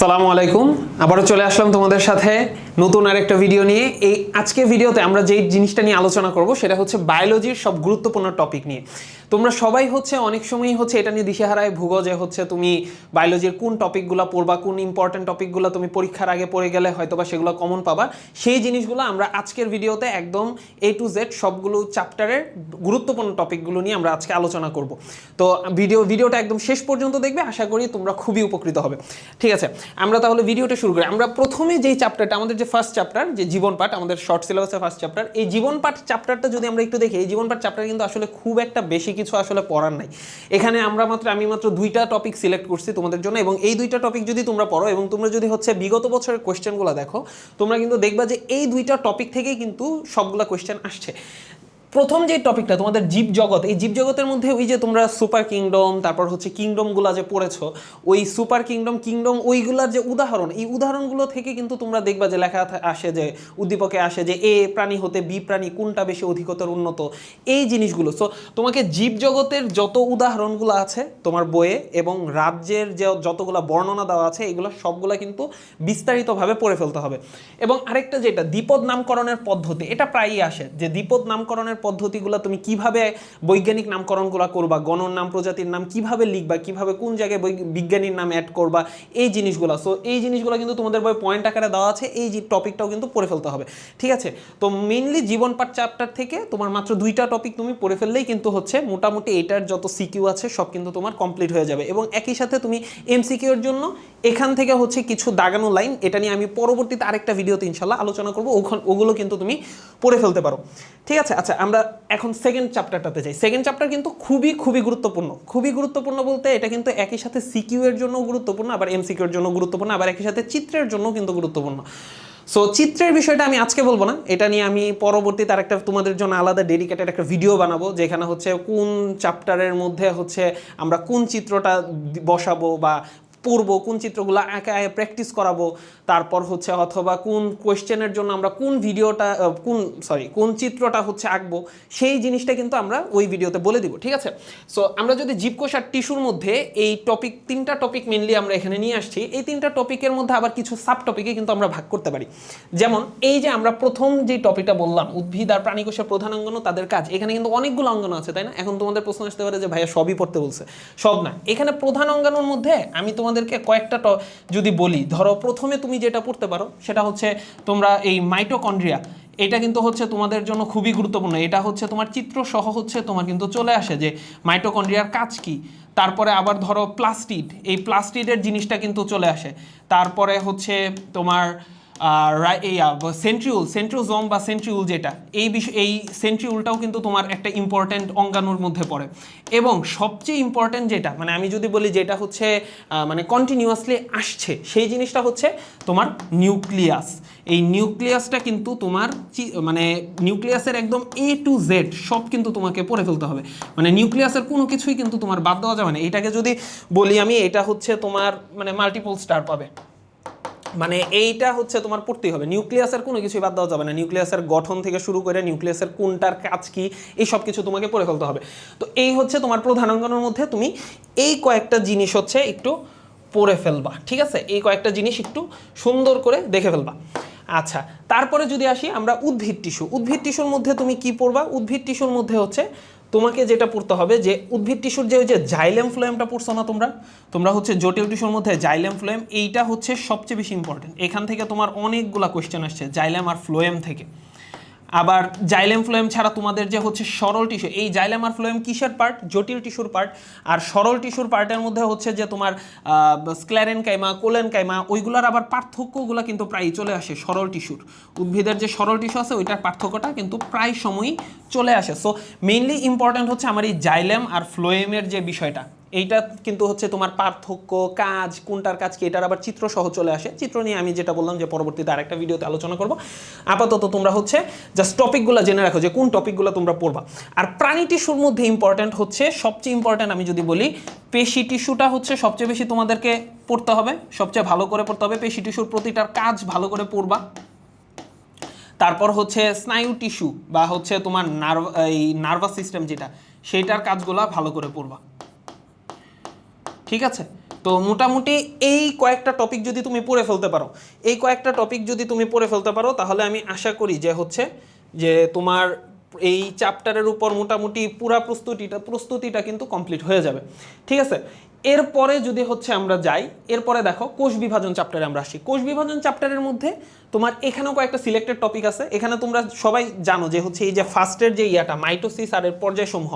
আসসালামু আলাইকুম। আবারও চলে আসলাম তোমাদের সাথে নতুন আরেকটা ভিডিও নিয়ে। এই আজকের ভিডিওতে আমরা যেই জিনিসটা নিয়ে আলোচনা করব সেটা হচ্ছে বায়োলজির সব গুরুত্বপূর্ণ টপিক নিয়ে। তোমরা সবাই অনেক সময়ই এটা নিয়ে দিশেহারায় ভুগো যে তুমি বায়োলজির কোন টপিকগুলো পড়বা, কোন ইম্পর্টেন্ট টপিকগুলো তুমি পরীক্ষার আগে পড়ে গেলে হয়তোবা সেগুলো কমন পাবা। সেই জিনিসগুলো আমরা আজকের ভিডিওতে একদম A to Z সবগুলো চ্যাপ্টারের গুরুত্বপূর্ণ টপিকগুলো নিয়ে আমরা আজকে আলোচনা করব। তো ভিডিওটা একদম শেষ পর্যন্ত দেখবে, আশা করি তোমরা খুবই উপকৃত হবে। ঠিক আছে, আমরা তাহলে ভিডিওটা শুরু করি। আমরা প্রথমে যেই চ্যাপ্টারটা, আমাদের যে ফার্স্ট চ্যাপ্টার, যে জীবন পাঠ, আমাদের শর্ট সিলেবাসের ফার্স্ট চ্যাপ্টার, এই জীবন পাঠ চ্যাপ্টারটা যদি আমরা একটু দেখি, এই জীবন পাঠ চ্যাপ্টার কিন্তু আসলে খুব একটা বেশি কিছু আসলে পড়ার নাই। এখানে আমি মাত্র দুইটা টপিক সিলেক্ট করছি তোমাদের জন্য, এবং এই দুইটা টপিক যদি তোমরা পড়ো এবং তোমরা যদি বিগত বছরের কোয়েশ্চেনগুলো দেখো, তোমরা কিন্তু দেখবা যে এই দুইটা টপিক থেকেই কিন্তু সবগুলা কোয়েশ্চেন আসছে। প্রথম যে টপিকটা তোমাদের জীবজগৎ, এই জীবজগতের মধ্যে ওই যে তোমরা সুপার কিংডম, তারপর কিংডমগুলো যে পড়েছো, ওই সুপার কিংডম ওইগুলার যে উদাহরণ, এই উদাহরণগুলো থেকে কিন্তু তোমরা দেখবা যে লেখা আসে, যে উদ্দীপকে আসে যে এ প্রাণী হতে বি প্রাণী কোনটা বেশি অধিকতর উন্নত, এই জিনিসগুলো। সো তোমাকে জীবজগতের যত উদাহরণগুলো আছে তোমার বইয়ে এবং রাজ্যের যে যতগুলো বর্ণনা দেওয়া আছে, এগুলো সবগুলা কিন্তু বিস্তারিতভাবে পড়ে ফেলতে হবে। এবং আরেকটা যেটা দ্বিপদ নামকরণের পদ্ধতি, এটা প্রায়ই আসে যে দ্বিপদ নামকরণের পদ্ধতিগুলো তুমি কিভাবে বৈজ্ঞানিক নামকরণগুলো করবা, গণর নাম প্রজাতির নাম কিভাবে লিখবা, কিভাবে কোন জায়গায় বিজ্ঞানীর নাম অ্যাড করবা, এই জিনিসগুলো। সো এই জিনিসগুলো কিন্তু তোমাদের বই পয়েন্ট আকারে দেওয়া আছে, এই যে টপিকটাও কিন্তু পড়ে ফেলতে হবে। ঠিক আছে, তো মেইনলি জীবন পাঠ চ্যাপ্টার থেকে তোমার মাত্র দুইটা টপিক তুমি পড়ে ফেললেই কিন্তু মোটামুটি এটার যত সিকিউ আছে সব কিন্তু তোমার কমপ্লিট হয়ে যাবে। এবং একই সাথে তুমি এমসিকিউর জন্য এখান থেকে কিছু দাগানো লাইন, এটা নিয়ে আমি পরবর্তীতে আরেকটা ভিডিওতে ইনশাল্লাহ আলোচনা করবো, ওগুলো কিন্তু তুমি পড়ে ফেলতে পারো। ঠিক আছে, আচ্ছা আমরা এখন সেকেন্ড চ্যাপ্টারটাতে যাই। সেকেন্ড চ্যাপ্টার কিন্তু খুবই গুরুত্বপূর্ণ বলতে এটা কিন্তু একই সাথে সিকিউ এর জন্য গুরুত্বপূর্ণ, আবার এমসিকিউ এর জন্য গুরুত্বপূর্ণ, আবার একই সাথে চিত্রের জন্য কিন্তু গুরুত্বপূর্ণ। সো চিত্রের বিষয়টা আমি আজকে বলবো না, এটা নিয়ে আমি পরবর্তীতে আরেকটা তোমাদের জন্য আলাদা ডেডিকেটেড একটা ভিডিও বানাবো, যেখানে কোন চ্যাপ্টারের মধ্যে আমরা কোন চিত্রটা বসাবো বা পড়বো, কোন চিত্রগুলো একে প্র্যাকটিস করাবো, তারপর অথবা কোন কোয়েশ্চেনের জন্য আমরা কোন চিত্রটা আঁকবো, সেই জিনিসটা কিন্তু আমরা ওই ভিডিওতে বলে দিব। ঠিক আছে, সো আমরা যদি জীবকোষ আর টিস্যুর মধ্যে এই তিনটা টপিক মেনলি আমরা এখানে নিয়ে আসছি, এই তিনটা টপিকের মধ্যে আবার কিছু সাব টপিকে কিন্তু আমরা ভাগ করতে পারি। যেমন এই যে আমরা প্রথম যে টপিকটা বললাম, উদ্ভিদ আর প্রাণীকোষের প্রধান অঙ্গাণু তাদের কাজ, এখানে কিন্তু অনেকগুলো অঙ্গাণু আছে, তাই না? এখন তোমাদের প্রশ্ন আসতে পারে যে ভাইয়া সবই পড়তে বলছে। সব না, এখানে প্রধান অঙ্গাণুর মধ্যে আমি তোমাদেরকে কয়েকটা যদি বলি, ধরো প্রথমে তুমি যেটা পড়তে পারো সেটা তোমরা এই মাইটোকন্ড্রিয়া, এটা কিন্তু তোমাদের জন্য খুবই গুরুত্বপূর্ণ। এটা তোমার চিত্র সহ তোমার কিন্তু চলে আসে যে মাইটোকন্ড্রিয়ার কাজ কি। তারপরে আবার ধরো প্লাস্টিড, এই প্লাস্টিডের জিনিসটা কিন্তু চলে আসে। তারপরে তোমার এই সেন্ট্রিওজোম বা সেন্ট্রিউল, যেটা এই সেন্ট্রিউলটাও কিন্তু তোমার একটা ইম্পর্ট্যান্ট অঙ্গাণুর মধ্যে পড়ে। এবং সবচেয়ে ইম্পর্ট্যান্ট যেটা, আমি যদি বলি যেটা কন্টিনিউয়াসলি আসছে, সেই জিনিসটা তোমার নিউক্লিয়াস। এই নিউক্লিয়াসটা কিন্তু তোমার নিউক্লিয়াসের একদম A to Z সব কিন্তু তোমাকে পড়ে ফেলতে হবে। নিউক্লিয়াসের কোনো কিছুই কিন্তু তোমার বাদ দেওয়া যাবে না। এটাকে যদি বলি আমি, এটা তোমার মাল্টিপল স্টার পাবে, এইটা তোমার পড়তেই হবে। নিউক্লিয়াসের কোনো কিছুই বাদ দেওয়া যাবে না। নিউক্লিয়াসের গঠন থেকে শুরু করে নিউক্লিয়াসের কোনটার কাজ কি, এই সব কিছু তোমাকে পড়ে ফেলতে হবে। তো এই তোমার প্রধান অঙ্গাণুর মধ্যে তুমি এই কয়েকটা জিনিস একটু পড়ে ফেলবা। ঠিক আছে, এই কয়েকটা জিনিস একটু সুন্দর করে দেখে ফেলবা। আচ্ছা, তারপরে যদি আসি আমরা উদ্ভিদ টিস্যুর মধ্যে তুমি কি পড়বা? উদ্ভিদ টিস্যুর মধ্যে তোমাকে যেটা পড়তে হবে, যে উদ্ভিদ টিস্যুর যে জাইলেম ফ্লোয়েমটা পড়ছো না তোমরা জটিল টিস্যুর মধ্যে জাইলেম ফ্লোয়েম, এইটা সবচেয়ে বেশি ইম্পর্টেন্ট। এখান থেকে তোমার অনেকগুলা কোয়েশ্চেন আসছে জাইলেম আর ফ্লোয়েম থেকে। আবার জাইলেম ফ্লোয়েম ছাড়া তোমাদের যে সরল টিস্যু, এই জাইলেম আর ফ্লোয়েম কিসের পার্ট? জটিল টিস্যুর পার্ট। আর সরল টিস্যুর পার্টের মধ্যে যে তোমার স্ক্লেরেনকাইমা, কোলেনকাইমা, ওইগুলোর আবার পার্থক্যগুলো কিন্তু প্রায়ই চলে আসে সরল টিস্যুর। উদ্ভিদের যে সরল টিস্যু আছে ওইটার পার্থক্যটা কিন্তু প্রায় সময়ই চলে আসে। সো মেইনলি ইম্পর্ট্যান্ট আমার এই জাইলেম আর ফ্লোয়েমের যে বিষয়টা, এইটা কিন্তু তোমার পার্থক্য, কাজ, কোনটার কাজ কি, এটার আবার চিত্র সহ চলে আসে। চিত্র নিয়ে আমি যেটা বললাম যে পরবর্তীতে আরেকটা ভিডিওতে আলোচনা করব। আপাতত তোমরা জাস্ট টপিকগুলো জেনে রাখো যে কোন টপিকগুলো তোমরা পড়বা। আর প্রাণী টিস্যুর মধ্যে ইম্পর্ট্যান্ট সবচেয়ে ইম্পর্ট্যান্ট আমি যদি বলি, পেশি টিস্যুটা সবচেয়ে বেশি তোমাদেরকে পড়তে হবে, সবচেয়ে ভালো করে পড়তে হবে। পেশি টিস্যুর প্রতিটার কাজ ভালো করে পড়বা। তারপর স্নায়ু টিস্যু বা তোমার নার্ভাস সিস্টেম যেটা, সেইটার কাজগুলো ভালো করে পড়বা। ঠিক আছে, তো মোটামুটি এই কয়েকটা টপিক যদি তুমি পড়ে ফেলতে পারো, এই কয়েকটা টপিক যদি তুমি পড়ে ফেলতে পারো, তাহলে আমি আশা করি যে হচ্ছে যে তোমার এই চ্যাপ্টারের উপর মোটামুটি পুরা প্রস্তুতিটা কিন্তু কমপ্লিট হয়ে যাবে। ঠিক আছে, এরপরে যদি হচ্ছে আমরা যাই, এরপরে দেখো কোষ বিভাজন চ্যাপ্টারে আমরা আসি। কোষ বিভাজন চ্যাপ্টারের মধ্যে তোমার এখানেও কয়েকটা সিলেক্টেড টপিক আছে। এখানে তোমরা সবাই জানো যে হচ্ছে এই যে ফার্স্টের যে ইয়াটা মাইটোসিস আর এর পর্যায়সমূহ,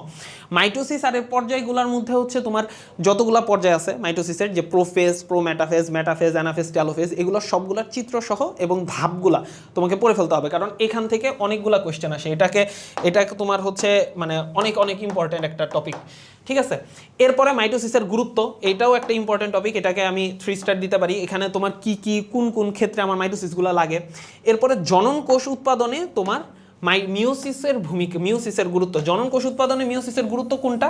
মাইটোসিস আর এর পর্যায়গুলোর মধ্যে হচ্ছে তোমার যতগুলা পর্যায় আছে মাইটোসিসের, যে prophase, prometaphase, metaphase, anaphase, telophase, এগুলো সবগুলোর চিত্রসহ এবং ধাপগুলা তোমাকে পড়ে ফেলতে হবে, কারণ এখান থেকে অনেকগুলা কোয়েশ্চেন আসে। এটাকে তোমার হচ্ছে মানে অনেক অনেক ইম্পর্টেন্ট একটা টপিক। ঠিক আছে, এরপরে মাইটোসিসের গুরুত্ব, এটাও একটা ইম্পর্টেন্ট টপিক, এটাকে আমি 3 স্টার দিতে পারি। এখানে তোমার কি কি কোন কোন ক্ষেত্রে আমার মাইটোসিসগুলো লাগে। এরপরে জনন কোষ উৎপাদনে তোমার মিওসিসের ভূমিকা, মিওসিসের গুরুত্ব, জনন কোষ উৎপাদনে মিওসিসের গুরুত্ব কোনটা,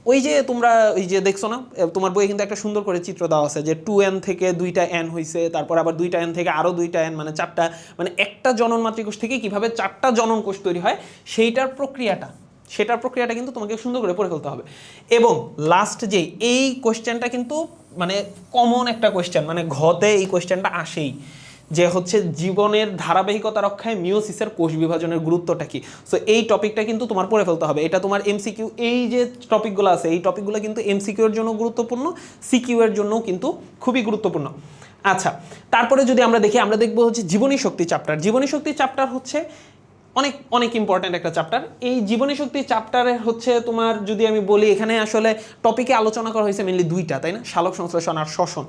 ওই যে তোমরা ওই যে দেখছো না তোমার বইয়ে কিন্তু একটা সুন্দর করে চিত্র দেওয়া আছে যে 2n থেকে 2টা n হয়েছে, তারপর আবার 2টা n থেকে আরও 2টা n, মানে 4টা, মানে একটা জনন মাতৃকোষ থেকে কিভাবে 4টা জনন কোষ তৈরি হয় সেটার প্রক্রিয়াটা কিন্তু তোমাকে সুন্দর করে পড়ে ফেলতে হবে। এবং লাস্ট যে এই কোয়েশ্চেনটা কিন্তু মানে কমন একটা কোয়েশ্চেন, মানে ঘতে এই কোয়েশ্চেনটা আসেই, যে হচ্ছে জীবনের ধারাবাহিকতা রক্ষায় মিওসিসের কোষ বিভাজনের গুরুত্বটা কি। সো এই টপিকটা কিন্তু তোমার পড়ে ফেলতে হবে। এটা তোমার এমসিকিউ, এই যে টপিকগুলো আছে এই টপিকগুলো কিন্তু এমসিকিউ এর জন্য গুরুত্বপূর্ণ, সিকিউ এর জন্যও কিন্তু খুবই গুরুত্বপূর্ণ। আচ্ছা, তারপরে যদি আমরা দেখি, আমরা দেখবো হচ্ছে জীবনী শক্তি চ্যাপ্টার। জীবনী শক্তি চ্যাপ্টার হচ্ছে অনেক অনেক ইম্পর্ট্যান্ট একটা চ্যাপ্টার। এই জীবনী শক্তি চ্যাপ্টারে হচ্ছে তোমার যদি আমি বলি, এখানে আসলে টপিকে আলোচনা করা হয়েছে মেনলি 2টা, তাই না, সালোক সংশ্লেষণ আর শ্বসন।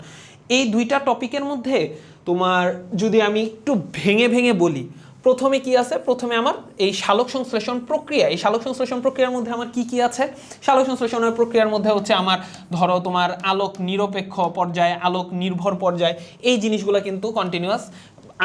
এই 2টা টপিকের মধ্যে তোমার যদি আমি একটু ভেঙে ভেঙে বলি, প্রথমে কি আছে, প্রথমে আমার এই সালোক সংশ্লেষণ প্রক্রিয়া, এই সালোক সংশ্লেষণ প্রক্রিয়ার মধ্যে আমার কি কি আছে। সালোক সংশ্লেষণের প্রক্রিয়ার মধ্যে হচ্ছে আমার ধরো তোমার আলোক নিরপেক্ষ পর্যায়, আলোক নির্ভর পর্যায়, এই জিনিসগুলো কিন্তু কন্টিনিউয়াস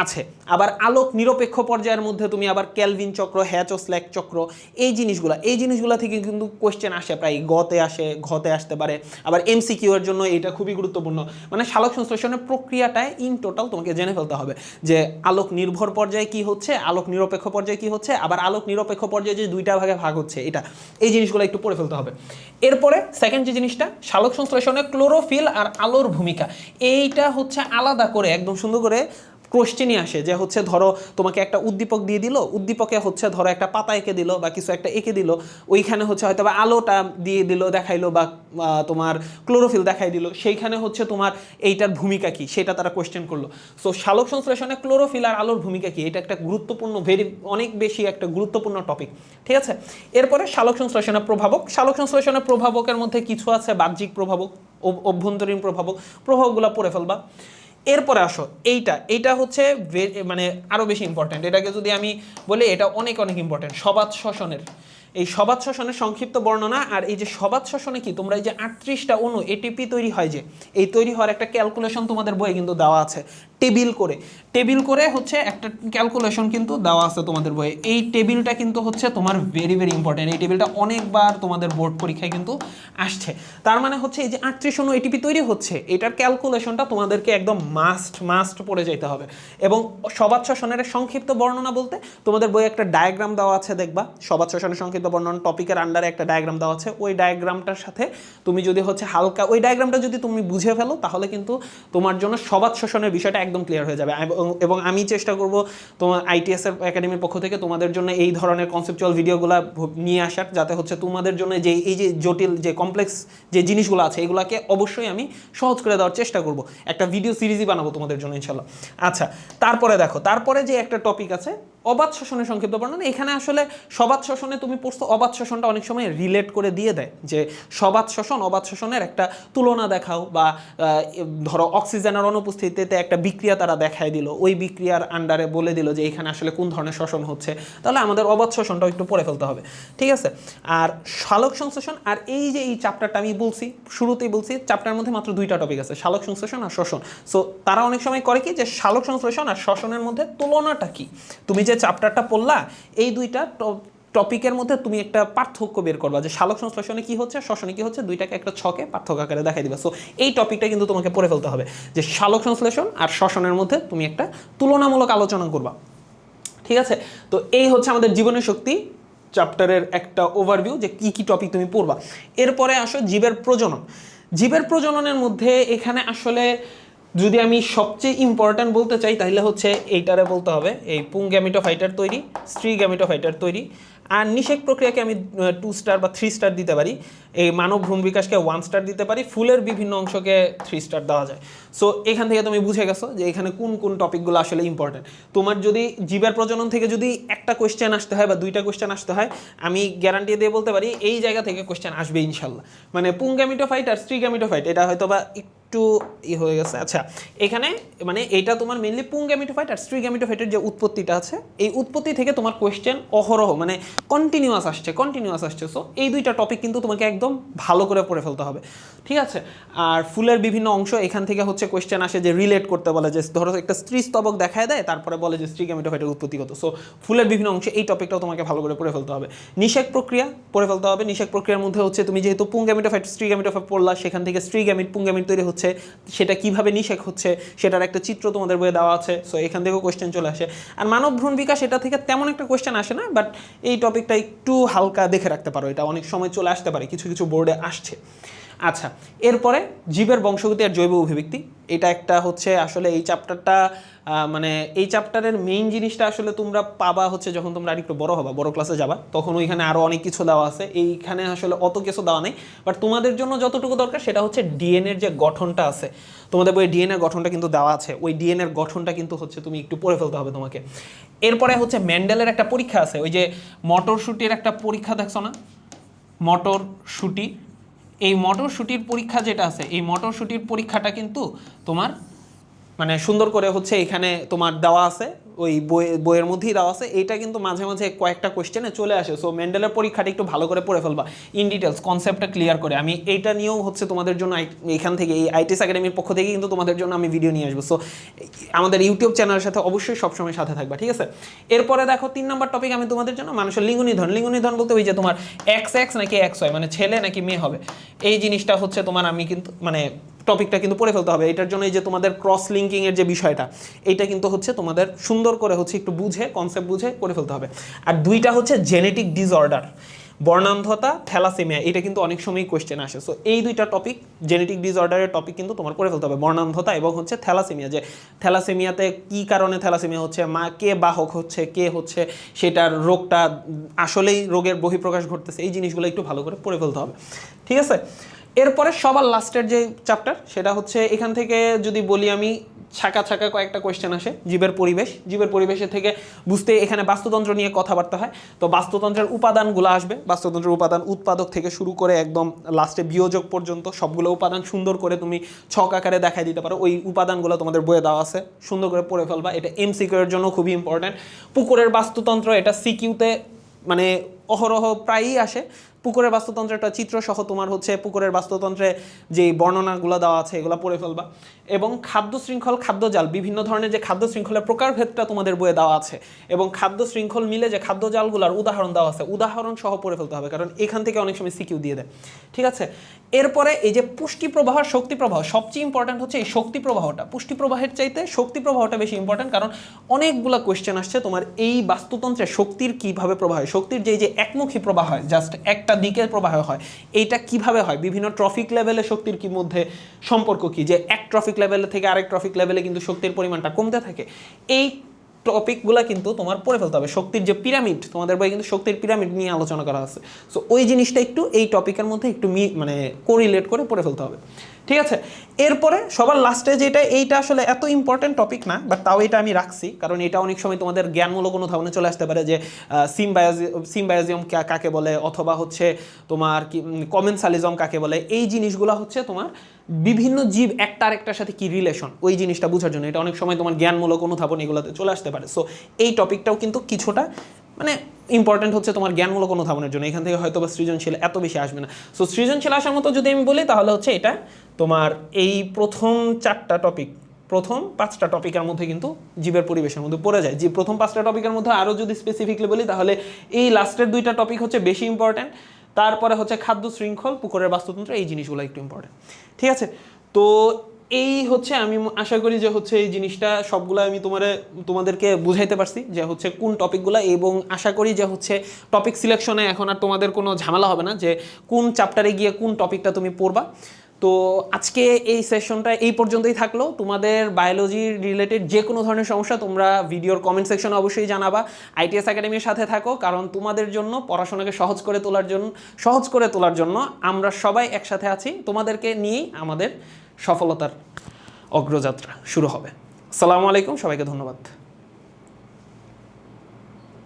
আছে। আবার আলোক নিরপেক্ষ পর্যায়ের মধ্যে তুমি আবার ক্যালভিন চক্র, হ্যাচ ও স্ল্যাক চক্র, এই জিনিসগুলো থেকে কিন্তু কোয়েশ্চেন আসে, প্রায় গতে আসে, ঘতে আসতে পারে। আবার এমসিকিউ এর জন্য এটা খুবই গুরুত্বপূর্ণ। মানে সালোক সংশ্লেষণের প্রক্রিয়াটায় ইন টোটাল তোমাকে জেনে ফেলতে হবে যে আলোক নির্ভর পর্যায়ে কি হচ্ছে, আলোক নিরপেক্ষ পর্যায়ে কি হচ্ছে, আবার আলোক নিরপেক্ষ পর্যায়ে যে 2টা ভাগে ভাগ হচ্ছে, এটা এই জিনিসগুলো একটু পড়ে ফেলতে হবে। এরপরে সেকেন্ড যে জিনিসটা, সালোক সংশ্লেষণে ক্লোরোফিল আর আলোর ভূমিকা, এইটা হচ্ছে আলাদা করে একদম সুন্দর করে কোশ্চেনই আসে, যে হচ্ছে ধরো তোমাকে একটা উদ্দীপক দিয়ে দিল, উদ্দীপকে হচ্ছে ধরো একটা পাতা এঁকে দিল বা কিছু একটা এঁকে দিল, ওইখানে হচ্ছে হয়তো বা আলোটা দিয়ে দিল দেখাইলো, বা তোমার ক্লোরোফিল দেখাই দিল, সেইখানে হচ্ছে তোমার এইটার ভূমিকা কি সেটা তারা কোশ্চেন করলো। সো সালোক সংশ্লেষণে ক্লোরোফিল আর আলোর ভূমিকা কি, এটা একটা গুরুত্বপূর্ণ, অনেক বেশি একটা গুরুত্বপূর্ণ টপিক। ঠিক আছে, এরপরে সালোক সংশ্লেষণের প্রভাবক। সালোক সংশ্লেষণের প্রভাবকের মধ্যে কিছু আছে বাহ্যিক প্রভাবক, অভ্যন্তরীণ প্রভাবক, প্রভাবগুলো পড়ে ফেলবা। এরপরে আসো এইটা হচ্ছে মানে আরও বেশি ইম্পর্ট্যান্ট। এটাকে যদি আমি বলি, এটা অনেক অনেক ইম্পর্ট্যান্ট, সবাত শ্বসনের। এই সবাত শ্বসনের সংক্ষিপ্ত বর্ণনা। আর এই যে সবাত শ্বসনে কি, তোমরা এই যে 38টা অণু এটিপি তৈরি হয়, যে এই তৈরি হওয়ার একটা ক্যালকুলেশন তোমাদের বইয়ে কিন্তু দেওয়া আছে, টেবিল করে হচ্ছে একটা ক্যালকুলেশন কিন্তু দেওয়া আছে তোমাদের বইয়ে। এই টেবিলটা কিন্তু হচ্ছে তোমার ভেরি ভেরি ইম্পর্টেন্ট। এই টেবিলটা অনেকবার তোমাদের বোর্ড পরীক্ষায় কিন্তু আসছে। তার মানে হচ্ছে এই যে 38 অণু এটিপি তৈরি হচ্ছে, এটার ক্যালকুলেশনটা তোমাদেরকে একদম মাস্ট পড়ে যেতে হবে। এবং সবাত শ্বসনের সংক্ষিপ্ত বর্ণনা বলতে তোমাদের বইয়ে একটা ডায়াগ্রাম দেওয়া আছে, দেখবা সবাত শ্বসনের সংক্ষিপ্ত বর্ণনা টপিকের আন্ডারে একটা ডায়াগ্রাম দেওয়া আছে। ওই ডায়াগ্রামটার সাথে তুমি যদি হচ্ছে হালকা ওই ডায়াগ্রামটা যদি তুমি বুঝে ফেলো, তাহলে কিন্তু তোমার জন্য সবাত শ্বসনের বিষয়টা একদম ক্লিয়ার হয়ে যাবে। এবং আমি চেষ্টা করব তোমার আইটিএস এর একাডেমির পক্ষ থেকে তোমাদের জন্য এই ধরনের কনসেপচুয়াল ভিডিওগুলো নিয়ে আসার, যাতে হচ্ছে তোমাদের জন্য যে এই যে জটিল যে কমপ্লেক্স যে জিনিসগুলো আছে এগুলোকে অবশ্যই আমি সহজ করে দেওয়ার চেষ্টা করব। একটা ভিডিও সিরিজই বানাবো তোমাদের জন্য ইনশাল্লাহ। আচ্ছা, তারপরে দেখো, তারপরে যে একটা টপিক আছে অবাত শ্বসনের সংক্ষিপ্ত বর্ণনা। এখানে আসলে সবাত শ্বসনে তুমি পড়ছো, অবাত শ্বসনটা অনেক সময় রিলেট করে দিয়ে দেয়, যে সবাত শ্বসন অবাত শ্বসনের একটা তুলনা দেখাও, বা ধরো অক্সিজেনের অনুপস্থিতিতে একটা বিক্রিয়া তারা দেখায় দিল, ওই বিক্রিয়ার আন্ডারে বলে দিল যে এখানে আসলে কোন ধরনের শ্বসন হচ্ছে, তাহলে আমাদের অবাত শ্বসনটাও একটু পড়ে ফেলতে হবে। ঠিক আছে, আর সালোক সংশ্লেষণ আর এই যে এই চ্যাপ্টারটা আমি বলছি, শুরুতেই বলছি চ্যাপ্টারের মধ্যে মাত্র 2টা টপিক আছে, সালোক সংশ্লেষণ আর শ্বসন। সো তারা অনেক সময় করে কি, যে সালোক সংশ্লেষণ আর শ্বসনের মধ্যে তুলনাটা কি, তুমি যে চ্যাপ্টারটা পড়লা এই 2টা টপিকের মধ্যে তুমি একটা পার্থক্য বের করবা, যে সালোক সংশ্লেষণে কি হচ্ছে, শ্বসনে কি হচ্ছে, 2টাকে একটা ছকে পার্থক্য আকারে দেখাই দিবা। সো এই টপিকটা কিন্তু তোমাকে পড়ে ফেলতে হবে, যে সালোক সংশ্লেষণ আর শ্বসনের মধ্যে তুমি একটা তুলনামূলক আলোচনা করবা। ঠিক আছে, তো এই হচ্ছে আমাদের জীবনের শক্তি চ্যাপ্টারের একটা ওভারভিউ, যে কি কি টপিক তুমি পড়বা। এরপরে আসো জীবের প্রজনন। জীবের প্রজননের মধ্যে এখানে আসলে যদি আমি সবচেয়ে ইম্পর্ট্যান্ট বলতে চাই তাহলে হচ্ছে এইটারে বলতে হবে, এই পুং গ্যামিটোফাইটার তৈরি, স্ত্রী গ্যামিটোফাইটার তৈরি। আর নিষেক প্রক্রিয়াকে আমি 2 স্টার বা 3 স্টার দিতে পারি, এই মানব ভ্রূণ বিকাশকে 1 স্টার দিতে পারি, ফুলের বিভিন্ন অংশকে 3 স্টার দেওয়া যায়। সো এখান থেকে তুমি বুঝে গেছো যে এখানে কোন কোন টপিকগুলো আসলে ইম্পর্টেন্ট। তোমার যদি জীবের প্রজনন থেকে যদি একটা কোয়েশ্চেন আসতে হয় বা 2টা কোয়েশ্চেন আসতে হয়, আমি গ্যারান্টি দিয়ে বলতে পারি এই জায়গা থেকে কোয়েশ্চেন আসবে ইনশাল্লাহ। মানে পুং গ্যামিটোফাইট আর স্ত্রী গ্যামিটোফাইট এটা হয়তো বা একটু হয়ে গেছে। আচ্ছা, এখানে মানে এটা তোমার মেনলি পুং গ্যামিটোফাইট আর স্ত্রী গ্যামিটোফাইটের যে উৎপত্তিটা আছে, এই উৎপত্তি থেকে তোমার কোয়েশ্চেন অহরহ মানে কন্টিনিউয়াস আসছে। সো এই 2টা টপিক কিন্তু তোমাকে একদম ভালো করে পড়ে ফেলতে হবে, ঠিক আছে। আর ফুলের বিভিন্ন অংশ এখান থেকে হচ্ছে কোয়েশ্চেন আসে যে রিলেট করতে বলে, যে ধরো একটা স্ত্রী স্তবক দেখায় দেয়, তারপরে বলে যে স্ত্রী গ্যামিটোফাইটের উৎপত্তি কত। সো ফুলের বিভিন্ন অংশে এই টপিকটাও তোমাকে ভালো করে পড়ে ফেলতে হবে। নিষেক প্রক্রিয়া পড়ে ফেলতে হবে। নিষেক প্রক্রিয়ার মধ্যে হচ্ছে তুমি যেহেতু পুং গ্যামিটোফাইট স্ত্রী গ্যামিটোফাইট পড়লা, সেখান থেকে স্ত্রী গ্যামিট পুং গ্যামিট তৈরি হচ্ছে, সেটা কিভাবে নিষেক হচ্ছে সেটার একটা চিত্র তোমাদের বইয়ে দেওয়া আছে। সো এখান থেকেও কোয়েশ্চেন চলে আসে। আর মানব ভ্রূণ বিকাশ এটা থেকে তেমন একটা কোয়েশ্চেন আসে না, বাট এই টপিকটা একটু হালকা দেখে রাখতে পারো, এটা অনেক সময় চলে আসতে পারে, কিছু কিছু বোর্ডে আসছে। আচ্ছা, এরপরে জীবের বংশগতি আর জৈব অভিব্যক্তি, এটা একটা হচ্ছে আসলে এই চ্যাপ্টারটা মানে এই চ্যাপ্টারের মেইন জিনিসটা আসলে তোমরা পাবা হচ্ছে যখন তোমরা আরেকটু বড় হবা, বড় ক্লাসে যাবা, তখন ওইখানে আরও অনেক কিছু দেওয়া আছে। এইখানে আসলে অত কিছু দেওয়া নেই, বাট তোমাদের জন্য যতটুকু দরকার সেটা হচ্ছে ডিএনএর যে গঠনটা আছে, তোমাদের বই ডিএনএর গঠনটা কিন্তু দেওয়া আছে, ওই ডিএনএর গঠনটা কিন্তু হচ্ছে তুমি একটু পড়ে ফেলতে হবে তোমাকে। এরপরে হচ্ছে মেন্ডেলের একটা পরীক্ষা আছে, ওই যে মটরশুটির একটা পরীক্ষা দেখছো না, মটরশুটি, এই মটরশুটির পরীক্ষা যেটা আছে, এই মটরশুটির পরীক্ষাটা কিন্তু তোমার মানে সুন্দর করে হচ্ছে এখানে তোমার দেওয়া আছে, ওই বইয়ের মধ্যেই দেওয়া আছে। এইটা কিন্তু মাঝে মাঝে কয়েকটা কোয়েশ্চেনে চলে আসে। সো মেন্ডেলের পরীক্ষাটা একটু ভালো করে পড়ে ফেলবা ইন ডিটেলস, কনসেপ্টটা ক্লিয়ার করে। আমি এইটা নিয়েও হচ্ছে তোমাদের জন্য এখান থেকে এই আইটিএস একাডেমির পক্ষ থেকে কিন্তু তোমাদের জন্য আমি ভিডিও নিয়ে আসবো। সো আমাদের ইউটিউব চ্যানেলের সাথে অবশ্যই সবসময় সাথে থাকবা, ঠিক আছে। এরপরে দেখো 3 নম্বর টপিক আমি তোমাদের জন্য মানুষের লিঙ্গ নিধন। লিঙ্গ নিধন বলতে ওই যে তোমার এক্স নাকি এক্স হয়, মানে ছেলে নাকি মেয়ে হবে, এই জিনিসটা হচ্ছে তোমার আমি কিন্তু মানে টপিকটা কিন্তু পড়ে ফেলতে হবে। এটার জন্য এই যে তোমাদের ক্রস লিঙ্কিংয়ের যে বিষয়টা, এইটা কিন্তু হচ্ছে তোমাদের সুন্দর করে হচ্ছে একটু বুঝে কনসেপ্ট বুঝে করে ফেলতে হবে। আর 2টা হচ্ছে জেনেটিক ডিসঅর্ডার, বর্ণান্ধতা, থ্যালাসেমিয়া, এটা কিন্তু অনেক সময় কোয়েশ্চেন আসে। সো এই 2টা টপিক জেনেটিক ডিসঅর্ডারের টপিক কিন্তু তোমার পড়ে ফেলতে হবে, বর্ণান্ধতা এবং হচ্ছে থ্যালাসেমিয়া, যে থ্যালাসেমিয়াতে কী কারণে থ্যালাসেমিয়া হচ্ছে, মা কে বাহক হচ্ছে, কে হচ্ছে সেটার রোগটা আসলেই রোগের বহিঃপ্রকাশ ঘটতেছে, এই জিনিসগুলো একটু ভালো করে পড়ে ফেলতে হবে, ঠিক আছে। এরপরে সবার লাস্টের যে চ্যাপ্টার সেটা হচ্ছে এখান থেকে যদি বলি আমি ছাকা কয়েকটা কোয়েশ্চেন আসে। জীবের পরিবেশের থেকে বুঝতে এখানে বাস্তুতন্ত্র নিয়ে কথাবার্তা হয়। তো বাস্তুতন্ত্রের উপাদানগুলো আসবে, বাস্তুতন্ত্রের উপাদান উৎপাদক থেকে শুরু করে একদম লাস্টে বিয়োজক পর্যন্ত সবগুলো উপাদান সুন্দর করে তুমি ছক আকারে দেখাই দিতে পারো। ওই উপাদানগুলো তোমাদের বইয়ে দেওয়া আছে, সুন্দর করে পড়ে ফেলবা। এটা এমসিকিউ এর জন্য খুবই ইম্পর্ট্যান্ট। পুকুরের বাস্তুতন্ত্র, এটা সিকিউতে মানে অহরহ প্রায়ই আসে। পুকুরের বাস্তুতন্ত্রের একটা চিত্র সহ তোমার হচ্ছে পুকুরের বাস্তুতন্ত্রে যে বর্ণনাগুলো দেওয়া আছে এগুলো পড়ে ফেলবা। এবং খাদ্য শৃঙ্খল, খাদ্যজাল, বিভিন্ন ধরনের যে খাদ্য শৃঙ্খলের প্রকারভেদটা তোমাদের বইয়ে দেওয়া আছে, এবং খাদ্য শৃঙ্খল মিলে যে খাদ্যজালগুলোর উদাহরণ দেওয়া আছে, উদাহরণ সহ পড়ে ফেলতে হবে, কারণ এখান থেকে অনেক সময় সিকিউ দিয়ে দেয়, ঠিক আছে। এরপরে এই যে পুষ্টি প্রবাহ, শক্তি প্রবাহ, সবচেয়ে ইম্পর্ট্যান্ট হচ্ছে এই শক্তি প্রবাহটা। পুষ্টি প্রবাহের চাইতে শক্তি প্রবাহটা বেশি ইম্পর্ট্যান্ট, কারণ অনেকগুলো কোয়েশ্চেন আসছে তোমার এই বাস্তুতন্ত্রে শক্তির কিভাবে প্রবাহ হয়, শক্তির যে একমুখী প্রবাহ হয়, জাস্ট একটা দিকের প্রবাহ হয়, এইটা কিভাবে হয়, বিভিন্ন ট্রফিক লেভেলে শক্তির কি মধ্যে সম্পর্ক কি, যে এক ট্রফিক লেভেলে থেকে আরেক ট্রফিক লেভেলে কিন্তু শক্তির পরিমাণটা কমতে থাকে, এই টপিকগুলো কিন্তু তোমার পড়ে ফেলতে হবে। শক্তির যে পিরামিড, তোমাদের বই কিন্তু শক্তির পিরামিড নিয়ে আলোচনা করা আছে। সো ওই জিনিসটা একটু এই টপিকের মধ্যে একটু মানে কোরিলেট করে পড়ে ফেলতে হবে, ঠিক আছে। এরপরে সবার লাস্টে যেটা, এইটা আসলে এত ইম্পর্টেন্ট টপিক না, বাট তাও এটা আমি রাখছি কারণ এটা অনেক সময় তোমাদের জ্ঞানমূলক অনুধাবনে চলে আসতে পারে, যে সিম্বায়োজিয়াম কাকে বলে, অথবা হচ্ছে তোমার কি কমেন্সালিজম কাকে বলে, এই জিনিসগুলো হচ্ছে তোমার বিভিন্ন জীব একটা আরেকটার সাথে কি রিলেশন, ওই জিনিসটা বোঝার জন্য এটা অনেক সময় তোমার জ্ঞানমূলক অনুধাবন এগুলোতে চলে আসতে পারে। সো এই টপিকটাও কিন্তু কিছুটা মানে ইম্পর্টেন্ট হচ্ছে তোমার জ্ঞানমূলক অনুধাবনের জন্য। এখান থেকে হয়তো বা সৃজনশীল এত বেশি আসবে না। সো সৃজনশীল আসার মতো যদি আমি বলি তাহলে হচ্ছে এটা তোমার এই প্রথম 4টা টপিক, প্রথম 5টা টপিকের মধ্যে কিন্তু জীবের পরিবেশের মধ্যে পড়ে যায়। যে প্রথম 5টা টপিকের মধ্যে আরও যদি স্পেসিফিকলি বলি তাহলে এই লাস্টের 2টা টপিক হচ্ছে বেশি ইম্পর্টেন্ট। তারপরে হচ্ছে খাদ্য শৃঙ্খল, পুকুরের বাস্তুতন্ত্র, এই জিনিসগুলো একটু ইম্পর্টেন্ট, ঠিক আছে। তো এই হচ্ছে আমি আশা করি যে হচ্ছে এই জিনিসটা সবগুলো আমি তোমাদেরকে বুঝাইতে পারছি যে হচ্ছে কোন টপিকগুলো, এবং আশা করি যে হচ্ছে টপিক সিলেকশনে এখন আর তোমাদের কোনো ঝামেলা হবে না যে কোন চ্যাপ্টারে গিয়ে কোন টপিকটা তুমি পড়বা। তো আজকে এই সেশনটা এই পর্যন্তই থাকলো। তোমাদের বায়োলজি রিলেটেড যে কোনো ধরনের সমস্যা তোমরা ভিডিওর কমেন্ট সেকশনে অবশ্যই জানাবা। আইটিএস একাডেমির সাথে থাকো, কারণ তোমাদের জন্য পড়াশোনাকে সহজ করে তোলার জন্য আমরা সবাই একসাথে আছি। তোমাদেরকে নিয়েই আমাদের সফলতার অগ্রযাত্রা শুরু হবে। আসসালামু আলাইকুম, সবাইকে ধন্যবাদ।